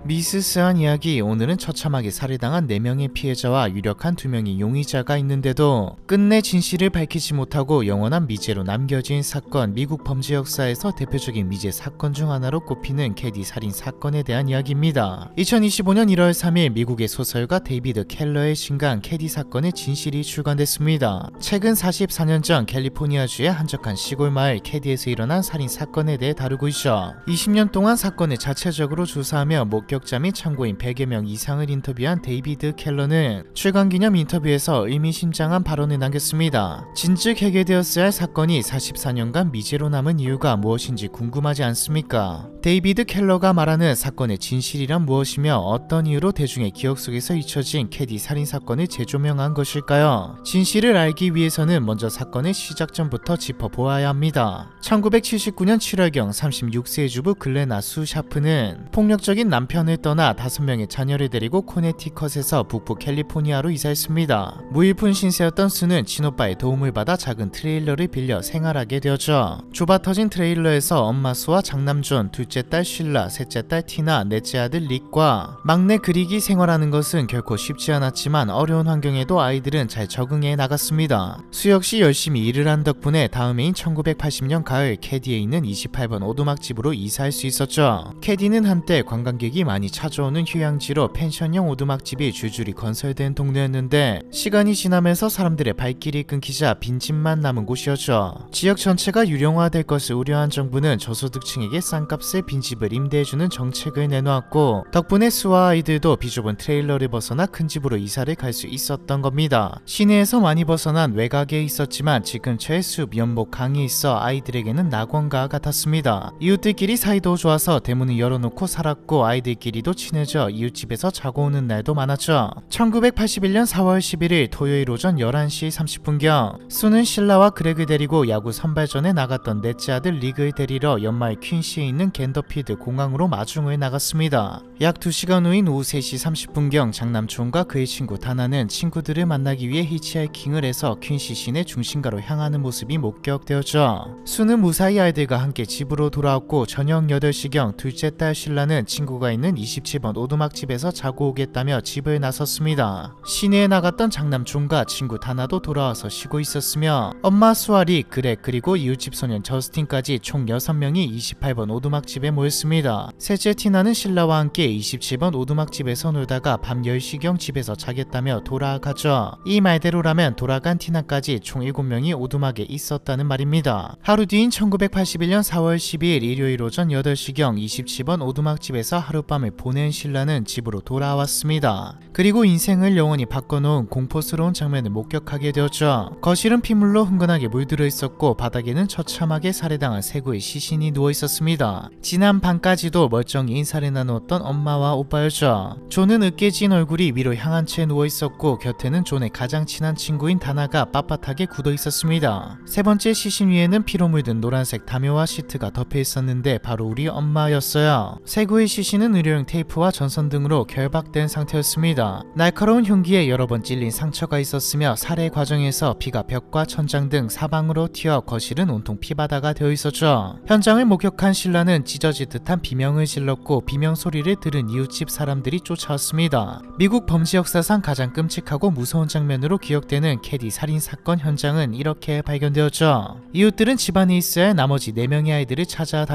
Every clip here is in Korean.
미스스한 이야기. 오늘은 처참하게 살해당한 4명의 피해자와 유력한 2명의 용의자가 있는데도 끝내 진실을 밝히지 못하고 영원한 미제로 남겨진 사건. 미국 범죄 역사에서 대표적인 미제 사건 중 하나로 꼽히는 캐디 살인 사건에 대한 이야기입니다. 2025년 1월 3일 미국의 소설가 데이비드 켈러의 신간 캐디 사건의 진실이 출간됐습니다. 최근 44년 전 캘리포니아주의 한적한 시골 마을 캐디에서 일어난 살인 사건에 대해 다루고 있죠. 20년 동안 사건을 자체적으로 조사하며 목격자 및 참고인 100여 명 이상을 인터뷰한 데이비드 켈러는 출간 기념 인터뷰에서 의미심장한 발언을 남겼습니다. 진즉 해결되었어야 할 사건이 44년간 미제로 남은 이유가 무엇인지 궁금하지 않습니까? 데이비드 켈러가 말하는 사건의 진실이란 무엇이며 어떤 이유로 대중의 기억 속에서 잊혀진 캐디 살인 사건을 재조명한 것일까요? 진실을 알기 위해서는 먼저 사건의 시작점부터 짚어보아야 합니다. 1979년 7월경 36세의 주부 글레나 수 샤프는 폭력적인 남편을 떠나 5명의 자녀를 데리고 코네티컷에서 북부 캘리포니아로 이사했습니다. 무일푼 신세였던 수는 친오빠의 도움을 받아 작은 트레일러를 빌려 생활하게 되었죠. 좁아터진 트레일러에서 엄마 수와 장남 존, 둘째 딸 쉴라, 셋째 딸 티나, 넷째 아들 릭과 막내 그릭이 생활하는 것은 결코 쉽지 않았지만 어려운 환경에도 아이들은 잘 적응해 나갔습니다. 수 역시 열심히 일을 한 덕분에 다음 해인 1980년 가을 캐디에 있는 28번 오두막집으로 이사할 수 있었죠. 캐디는 한때 관광객이 많이 찾아오는 휴양지로 펜션형 오두막집이 줄줄이 건설된 동네였는데 시간이 지나면서 사람들의 발길이 끊기자 빈집만 남은 곳이었죠. 지역 전체가 유령화될 것을 우려한 정부는 저소득층에게 싼 값에 빈집을 임대해주는 정책을 내놓았고 덕분에 수와 아이들도 비좁은 트레일러를 벗어나 큰 집으로 이사를 갈 수 있었던 겁니다. 시내에서 많이 벗어난 외곽에 있었지만 집 근처에 숲, 연못, 강이 있어 아이들에게는 낙원과 같았습니다. 이웃들끼리 사이도 좋아서 대문을 열어놓고 살았고 아이들끼리도 친해져 이웃집에서 자고 오는 날도 많았죠. 1981년 4월 11일 토요일 오전 11시 30분경 수는 신라와 그렉을 데리고 야구 선발전에 나갔던 넷째 아들 릭을 데리러 연마을 퀸시에 있는 겐더필드 공항으로 마중을 나갔습니다. 약 2시간 후인 오후 3시 30분경 장남 존과 그의 친구 다나는 친구들을 만나기 위해 히치하이킹을 해서 퀸시 시내 중심가로 향하는 모습이 목격되었죠. 수는 무사히 아이들과 함께 집으로 돌아왔고 저녁 8시경 둘째 딸 신라는 친구가 있는 27번 오두막집에서 자고 오겠다며 집을 나섰습니다. 시내에 나갔던 장남 존과 친구 다나도 돌아와서 쉬고 있었으며 엄마 수아 릭, 그렉 그리고 이웃집 소년 저스틴까지 총 6명이 28번 오두막집에 모였습니다. 셋째 티나는 신라와 함께 27번 오두막집에서 놀다가 밤 10시경 집에서 자겠다며 돌아가죠. 이 말대로라면 돌아간 티나까지 총 7명이 오두막에 있었다는 말입니다. 하루 뒤인 1981년 4월 12일 일요일 오전 8시경 27번 오두막집에서 하룻밤을 보낸 신라는 집으로 돌아왔습니다. 그리고 인생을 영원히 바꿔놓은 공포스러운 장면을 목격하게 되었죠. 거실은 피물로 흥건하게 물들어 있었고 바닥에는 처참하게 살해당한 세구의 시신이 누워 있었습니다. 지난 밤까지도 멀쩡히 인사를 나누었던 엄마와 오빠였죠. 존은 으깨진 얼굴이 위로 향한 채 누워 있었고 곁에는 존의 가장 친한 친구인 다나가 빳빳하게 굳어 있었습니다. 세 번째 시신 위에는 피로 물든 노란색 담요와 시트가 덮여 있었는데 바로 우리 엄마였어요. 세구의 시신은 의료용 테이프와 전선 등으로 결박된 상태였습니다. 날카로운 흉기에 여러 번 찔린 상처가 있었으며 살해 과정에서 피가 벽과 천장 등 사방으로 튀어 거실은 온통 피바다가 되어 있었죠. 현장을 목격한 신라는 찢어질 듯한 비명을 질렀고 비명 소리를 들은 이웃집 사람들이 쫓아왔습니다. 미국 범죄 역사상 가장 끔찍하고 무서운 장면으로 기억되는 캐디 살인 사건 현장은 이렇게 발견되었죠. 이웃들은 집안에 있어야 할 나머지 4명의 아이들을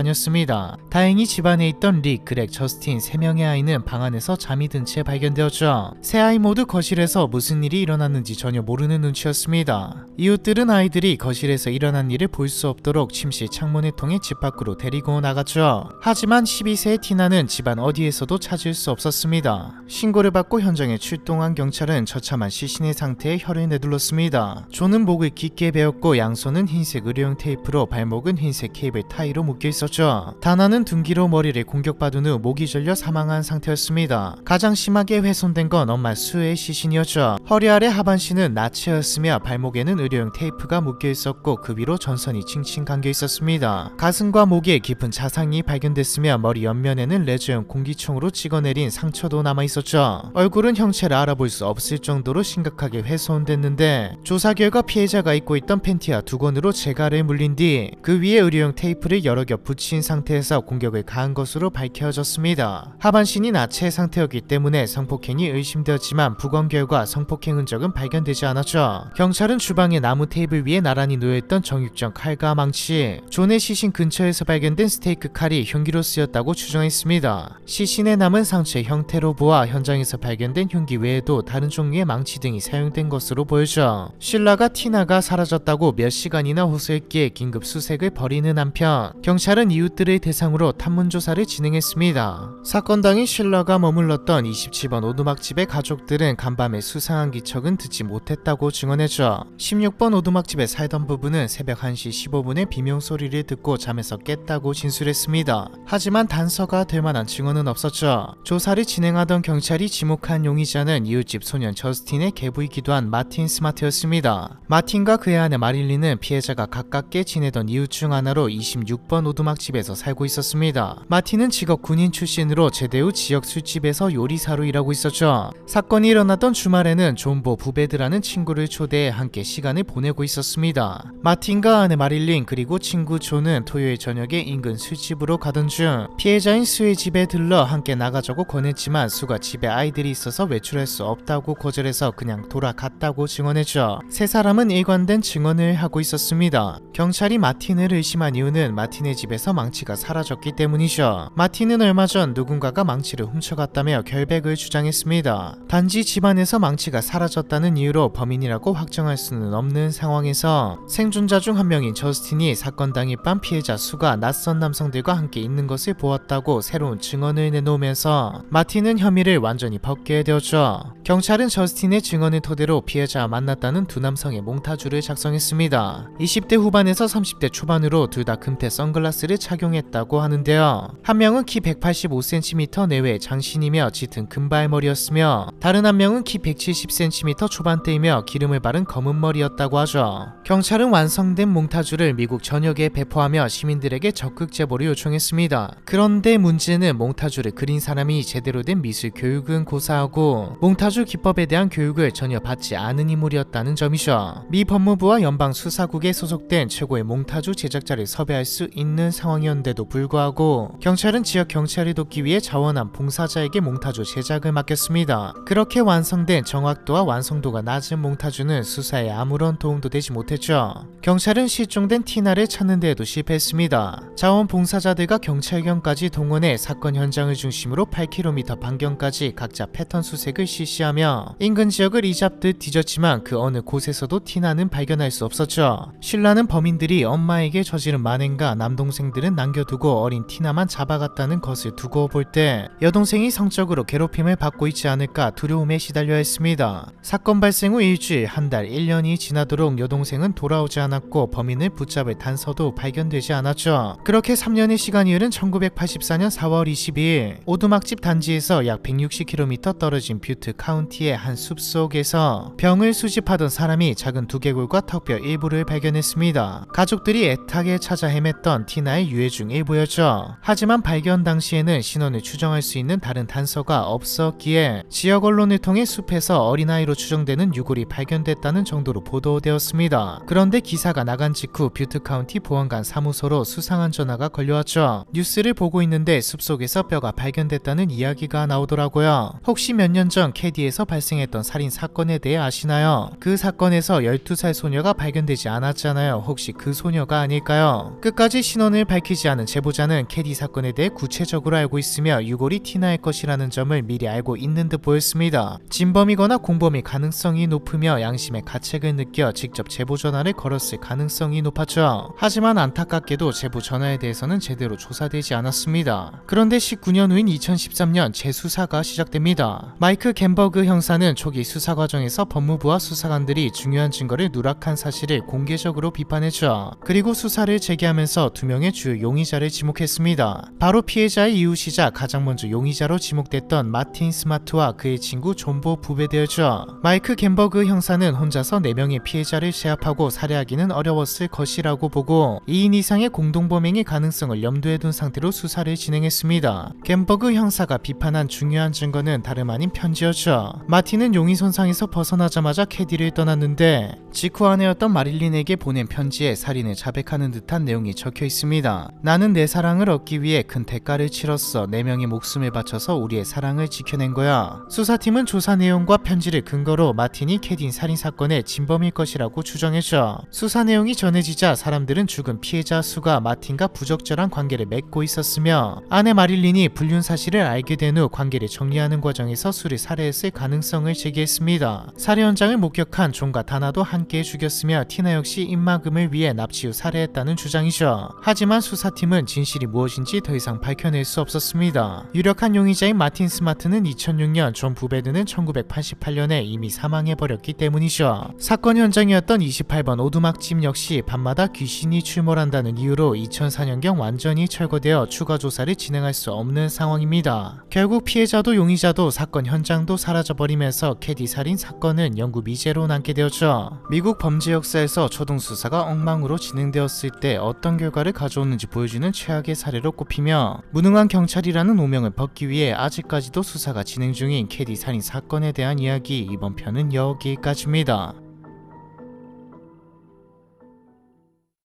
찾아다녔습니다. 다행히 집안에 있던 릭, 그렉, 저스틴 3명의 아이는 방 안에서 잠이 든 채 발견되었죠. 세 아이 모두 거실에서 무슨 일이 일어났는지 전혀 모르는 눈치였습니다. 이웃들은 아이들이 거실에서 일어난 일을 볼 수 없도록 침실 창문을 통해 집 밖으로 데리고 나갔죠. 하지만 12세의 티나는 집안 어디에서도 찾을 수 없었습니다. 신고를 받고 현장에 출동한 경찰은 처참한 시신의 상태에 혀를 내둘렀습니다. 존은 목을 깊게 베었고 양손은 흰색 의료용 테이프로 발목은 흰색 케이블 타이로 묶여 있었죠. 다나는 둔기로 머리를 공격받은 후 목이 절려 사망한 상태였습니다. 가장 심하게 훼손된 건 엄마 수의 시신이었죠. 허리 아래 하반신은 나체였으며 발목에는 의료용 테이프가 묶여 있었고 그 위로 전선이 칭칭 감겨 있었습니다. 가슴과 목에 깊은 자상이 발견됐으며 머리 옆면에는 레저용 공기총으로 찍어내린 상처도 남아있었죠. 얼굴은 형체를 알아볼 수 없을 정도로 심각하게 훼손됐는데 조사 결과 피해자가 입고 있던 팬티와 두건으로 재갈을 물린 뒤 그 위에 의료용 테이프를 여러 겹 붙인 상태에서 공격을 가한 것으로 밝혀졌습니다. 하반신이 나체 상태였기 때문에 성폭행이 의심되었지만 부검 결과 성폭행 흔적은 발견되지 않았죠. 경찰은 주방의 나무 테이블 위에 나란히 놓여있던 정육점 칼과 망치, 존의 시신 근처에서 발견된 스테이크 칼이 흉기로 쓰였다고 추정했습니다. 시신에 남은 상처의 형태로 보아 현장에서 발견된 흉기 외에도 다른 종류의 망치 등이 사용된 것으로 보여져 신라가 티나가 사라졌다고 몇 시간이나 호소했기에 긴급 수색을 벌이는 한편 경찰은 이웃들을 대상으로 탐문조사를 진행했습니다. 사건 당일 신라가 머물렀던 27번 오두막집의 가족들은 간밤에 수상한 기척은 듣지 못했다고 증언했죠. 16번 오두막집에 살던 부부는 새벽 1시 15분에 비명소리를 듣고 잠에서 깼다고 진술했습니다. 하지만 단서가 될 만한 증언은 없었죠. 조사를 진행하던 경찰이 지목한 용의자는 이웃집 소년 저스틴의 계부이기도 한 마틴 스마트였습니다. 마틴과 그의 아내 마릴린은 피해자가 가깝게 지내던 이웃 중 하나로 26번 오두막집에서 살고 있었습니다. 마틴은 직업 군인 출신으로 제대 후 지역 술집에서 요리사로 일하고 있었죠. 사건이 일어났던 주말에는 존보 부베드라는 친구를 초대해 함께 시간을 보내고 있었습니다. 마틴과 아내 마릴린 그리고 친구 존은 토요일 저녁에 인근 술집으로 가던 중 피해자인 수의 집에 들러 함께 나가자고 권했지만 수가 집에 아이들이 있어서 외출할 수 없다고 거절해서 그냥 돌아갔다고 증언했죠. 세 사람은 일관된 증언을 하고 있었습니다. 경찰이 마틴을 의심한 이유는 마틴의 집에서 망치가 사라졌기 때문이죠. 마틴은 얼마 전 누군가가 망치를 훔쳐갔다며 결백을 주장했습니다. 단지 집안에서 망치가 사라졌다는 이유로 범인이라고 확정할 수는 없는 상황에서 생존자 중 한 명인 저스틴이 사건 당일 밤 피해자 수가 낯선 남성들과 함께 있는 것을 보았다고 새로운 증언을 내놓으면서 마틴은 혐의를 완전히 벗게 되었죠. 경찰은 저스틴의 증언을 토대로 피해자와 만났다는 두 남성의 몽타주를 작성했습니다. 20대 후반에서 30대 초반으로 둘 다 금태 선글라스를 착용했다고 하는데요. 한 명은 키 185cm 내외의 장신이며 짙은 금발머리였으며 다른 한 명은 키 170cm 초반대이며 기름을 바른 검은 머리였다고 하죠. 경찰은 완성된 몽타주를 미국 전역에 배포하며 시민들에게 적극 제보를 요청했습니다. 그런데 문제는 몽타주를 그린 사람이 제대로 된 미술 교육은 고사하고 몽타주 기법에 대한 교육을 전혀 받지 않은 인물이었다는 점이죠. 미 법무부와 연방수사국에 소속된 최고의 몽타주 제작자를 섭외할 수 있는 상황이었는데도 불구하고 경찰은 지역 경찰을 돕기 위해 자원한 봉사자에게 몽타주 제작을 맡겼습니다. 그렇게 완성된 정확도와 완성도가 낮은 몽타주는 수사에 아무런 도움도 되지 못했죠. 경찰은 실종된 티나를 찾는 데에도 실패했습니다. 자원봉사자들과 경찰견까지 동원해 사건 현장을 중심으로 8km 반경까지 각자 패턴 수색을 실시하며 인근 지역을 이잡듯 뒤졌지만 그 어느 곳에서도 티나는 발견할 수 없었죠. 신라는 범인들이 엄마에게 저지른 만행과 남동생들은 남겨두고 어린 티나만 잡아갔다는 것을 두고 볼 때 여동생이 성적으로 괴롭힘을 받고 있지 않을까 두려움에 시달려 했습니다. 사건 발생 후 일주일, 한 달, 1년이 지나도록 여동생은 돌아오지 않았고 범인을 붙잡을 단서도 발견되지 않았죠. 그렇게 3년의 시간이 흐른 1984년 4월 22일 오두막집 단지에서 약 160km 떨어진 뷰트 카운티의 한 숲속에서 병을 수집하던 사람이 작은 두개골과 턱뼈 일부를 발견했습니다. 가족들이 애타게 찾아 헤맸던 티나의 유해 중 일부였죠. 하지만 발견 당시에는 신원을 추정할 수 있는 다른 단서가 없었기에 지역 언론을 통해 숲에서 어린아이로 추정되는 유골이 발견됐다는 정도로 보도되었습니다. 그런데 기사가 나간 직후 뷰트 카운티 보안관 사무소로 수상한 전화가 걸려왔죠. 뉴스를 보고 있는데 숲속에서 뼈가 발견됐다는 이야기가 나오더라고요. 혹시 몇 년 전 캐디에서 발생했던 살인 사건에 대해 아시나요? 그 사건에서 12살 소녀가 발견되지 않았잖아요. 혹시 그 소녀가 아닐까요? 끝까지 신원을 밝히지 않은 제보자는 캐디 사건에 대해 구체적으로 알고 있으며 유골이 티나의 것이라는 점을 미리 알고 있는 듯 보였습니다. 진범이거나 공범일 가능성이 높으며 양심의 가책을 느껴 직접 제보 전화를 걸었을 가능성이 높았죠. 하지만 안타깝게도 제보 전화에 대해서는 제대로 조사되지 않았습니다. 그런데 19년 후인 2013년 재수사가 시작됩니다. 마이크 갬버그 형사는 초기 수사 과정에서 법무부와 수사관들이 중요한 증거를 누락한 사실을 공개적으로 비판했죠. 그리고 수사를 재개하면서 두 명의 주요 용의자를 지목했습니다. 바로 피해자의 이웃이자 가장 먼저 용의자로 지목됐던 마틴 스마트와 그의 친구 존보 부베드였죠. 마이크 갬버그 형사는 혼자서 4명의 피해자를 제압하고 살해하기는 어려웠을 것이라고 보고 2인 이상의 공동범행의 가능성을 염두에 둔 상태로 수사를 진행했습니다. 갬버그 형사가 비판한 중요한 증거는 다름 아닌 편지였죠. 시작되죠. 마틴은 용의 손상에서 벗어나자마자 캐디를 떠났는데 직후 아내였던 마릴린에게 보낸 편지에 살인을 자백하는 듯한 내용이 적혀 있습니다. 나는 내 사랑을 얻기 위해 큰 대가를 치렀어. 4명의 목숨을 바쳐서 우리의 사랑을 지켜낸 거야. 수사팀은 조사 내용과 편지를 근거로 마틴이 캐딘 살인 사건의 진범일 것이라고 추정했죠. 수사 내용이 전해지자 사람들은 죽은 피해자 수가 마틴과 부적절한 관계를 맺고 있었으며 아내 마릴린이 불륜 사실을 알게 된 후 관계를 정리하는 과정에서 수를 살해했을 가능성을 제기했습니다. 살해 현장을 목격한 존과 다나도 함께 죽였으며 티나 역시 입막음을 위해 납치 후 살해했다는 주장이죠. 하지만 수사팀은 진실이 무엇인지 더 이상 밝혀낼 수 없었습니다. 유력한 용의자인 마틴 스마트는 2006년, 존 부베드는 1988년에 이미 사망해버렸기 때문이죠. 사건 현장이었던 28번 오두막집 역시 밤마다 귀신이 출몰한다는 이유로 2004년경 완전히 철거되어 추가 조사를 진행할 수 없는 상황입니다. 결국 피해자도 용의자도 사건 현장도 사라져버리면서 캐디 살인 사건은 영구 미제로 남게 되었죠. 미국 범죄 역사에서 초동 수사가 엉망으로 진행되었을 때 어떤 결과를 가져오는지 보여주는 최악의 사례로 꼽히며 무능한 경찰이라는 오명을 벗기 위해 아직까지도 수사가 진행 중인 캐디 살인 사건에 대한 이야기, 이번 편은 여기까지입니다.